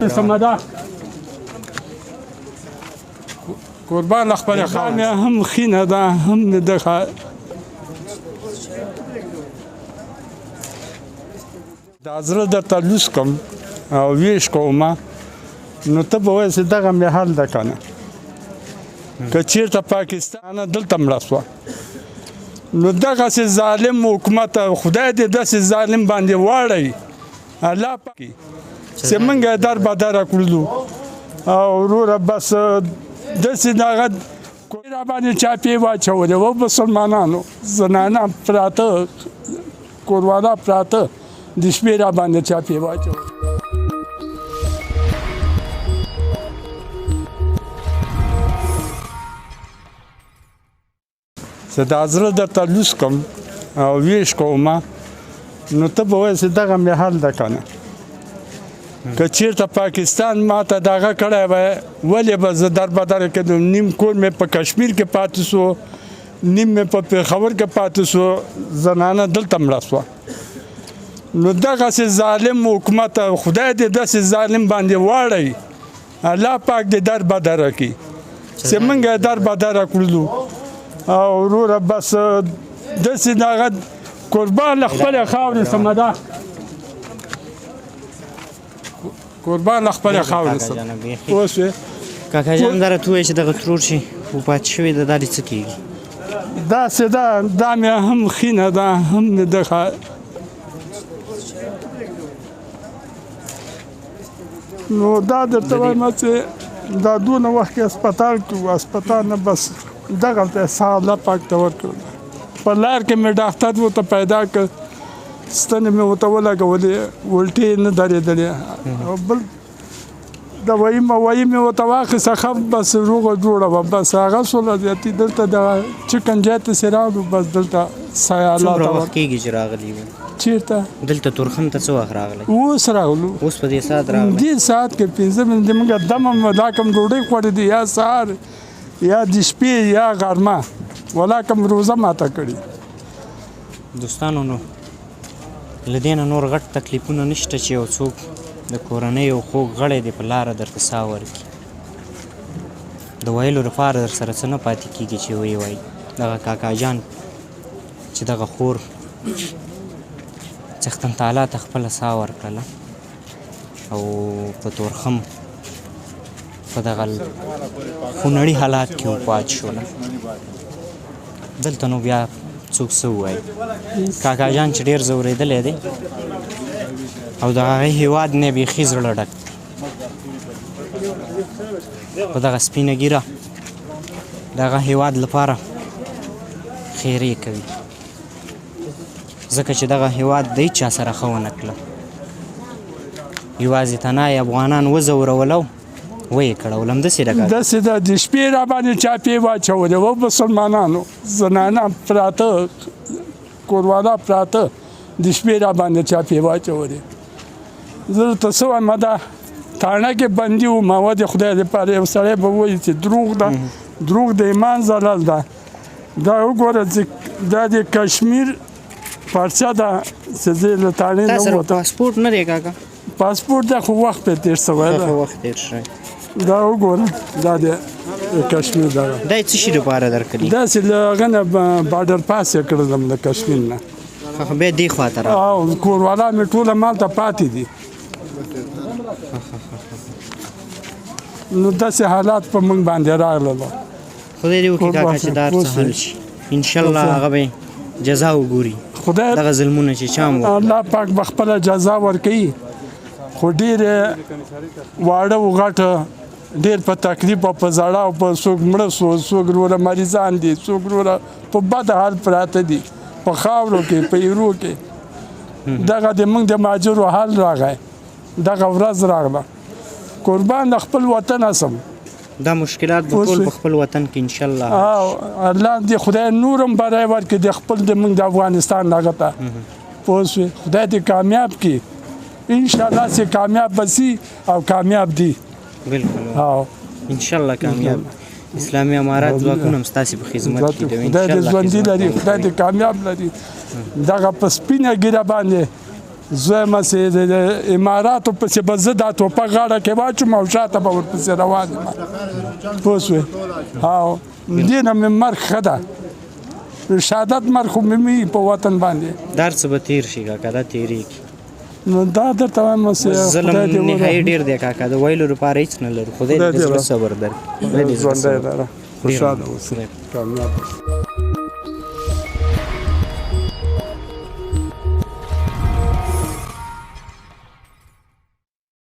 سمدا قربان خپل خامه هم خینه ده هم دغه د زړه د تلوس کوم او ویش کومه نو ته به وایې دغه مې حل ده کنه که چیرته پاکستان دلته مړه شوه نو دغسې ظالم حکومت خدای دې داسې ظالم باندې واړوي الله پاکي چې موږ یې در بدره کړلو او وروره بس داسې دغه را باندې چاپې واچولې و مسلمانانو زنانه پراته کوروالا پراته د شپې را باندې چاپې واچولې زه د زړه درته لوس کوم او ویش کومه نو ته به وایې دغه مې حل ده که نه که چیرته پاکستان ماته دغه کړی وای ولې به زه در بدره کېدم نیم کور مې په کشمیر کې پاتې سو نیم مې په پېښور کې پاتې سو زنانه دلته مړه شوه نو دغسې ظالم حکومت خدای دې داسې ظالم باندې واړوي الله پاک دې در بدره کړي چې موږ یې در بدره کړلو او وروره بس داسې دغه قربان له خپلې خاورې سمه قربان له خپلې خاورې سم پوه شوې کاکا جان دا راته ووایه چې دغه ترور چې وفات شوی ده دا دې څه کېږي داسې ده دا مې هم خینه ده هم مې دغه نو دا درته وایم چې دا دونه وخت کې هسپتال کې و هسپتال نه بس دغلته ساه الله پاک ته ورکړل په لار کې مې ډاکټر ورته پیدا کړ ستنې مې ورته ولګولې ولټې نه درېدلې او بل دوایي موایي مې ورته واخیسته ښه بس روغه جوړه وه بس هغه سوله زیاتي دلته د چکن جای ته چې راغلو بس دلته سایه الله ته څومره وخت کېږي چې راغلي وو چېرته دلته تورخم ته څه وخت راغلی اوس راغلو اوس په دې ساعت راغلی دې ساعت کې 5 منټې موږ دمه دا کوم ډوډۍ خوړې دي یا سهار یا د شپې یا غرمه ولا کوم روزه ماته کړي دوستانو نو له دې نه نور غټ تکلیفونه نشته چې یو څوک د کورنۍ یو خوږ غړی دی په لاره درته ساه ورکړي د ویلو لپاره در سره څه نه پاتې کېږي چې ویې وایي دغه کاکا جان چې دغه خور څښتن تعالی ته خپله ساه ورکړله او په تورخم په دغه خونړي حالات کې وفات شوله دلته نو بیا څوک څه ووایي کاکا جان چې ډېر ځورېدلی دی او د هغه هېواد نه یې بیخي زړه ډک په دغه سپینه ږیره د هغه هېواد لپاره خیرې کوي ځکه چې دغه هېواد د هېچا سره ښه ونه کړله یوازې تنها یې افغانان وځورولو ویې کړول همداسې ده داسې ده د شپې را باندې چاپې واچولې و مسلمانانو زنانه پراته کوروالا پراته د شپې را باندې چاپې واچولې زه ورته څه وایم دا تاڼه کې بندي وم هغه د خدای دپاره یو سړی به وایي چې دروغ ده دروغ د ایمان ضلل ده دا وګوره چې دا د کشمیر پارچه ده چې زه له تاڼې نه ووتم پاسپورټ نه دی کاکا پاسپورټ ده خو وخت پرې تېر شوی ده وخت تېر شوی دا وګوره دا د کشمیر ده دا یې څه شي لپاره درکړي داسې له هغه نه باډر پاس یې کړلم د کشمیر نه بیا دې خواته راغلی او کوروالا مې ټوله مالته پاتې دي نو داسې حالات په موږ باندې راغلل خدای دې وکړي کاکا چې دا هر څه حل شي انشاءالله هغه به جزا وګوري خدای دغه ظلمونه چې چا هم الله پاک به خپله جزا ورکوي خو ډېرې واړه و غټه ډېر په تکلیف او په زړه او په څوک مړه سو څوک وروره مریضان دي څوک وروره په بد حال پراته دي په خاورو کې په ایرو کې دغه د موږ د مهاجرو حال راغی دغه ورځ راغله قربان د خپل وطن اسم دا مشکلات به ټول په خپل وطن کې انشاءالله الله دې خدای نورم بری ورکړي د خپل د موږ د افغانستان هغه ته پوه شوې خدای دې کامیاب کړي انشاءالله چې کامیاب به سي او کامیاب دي بالکل انشاءالله کامیاب اسلامي امارات ځواکونه هم ستاسې په خدمت کې دي خدای دې ژوندي لري خدای دې کامیاب لري دغه په سپینه ږیره باندې زویمه چې د اماراتو پسې به زه دا ټوپک غاړه کې واچوم او شاته به ورپسې روان یم پوه شوې او دې نه مې مرګ ښه ده شهادت مرګ خو مې وي په وطن باندې در څه به تیر شي کاکا دا تیریږي نو دا درته وایم چې ظلم خدای دې نهایي ډېر دی کاکا د ویلو لپاره هېڅ نه لرو خدای دې د زړه صبر درکړي خدای دې زړه ژوندی صبر لره خوشحاله اوسئ کامیاب اوسئ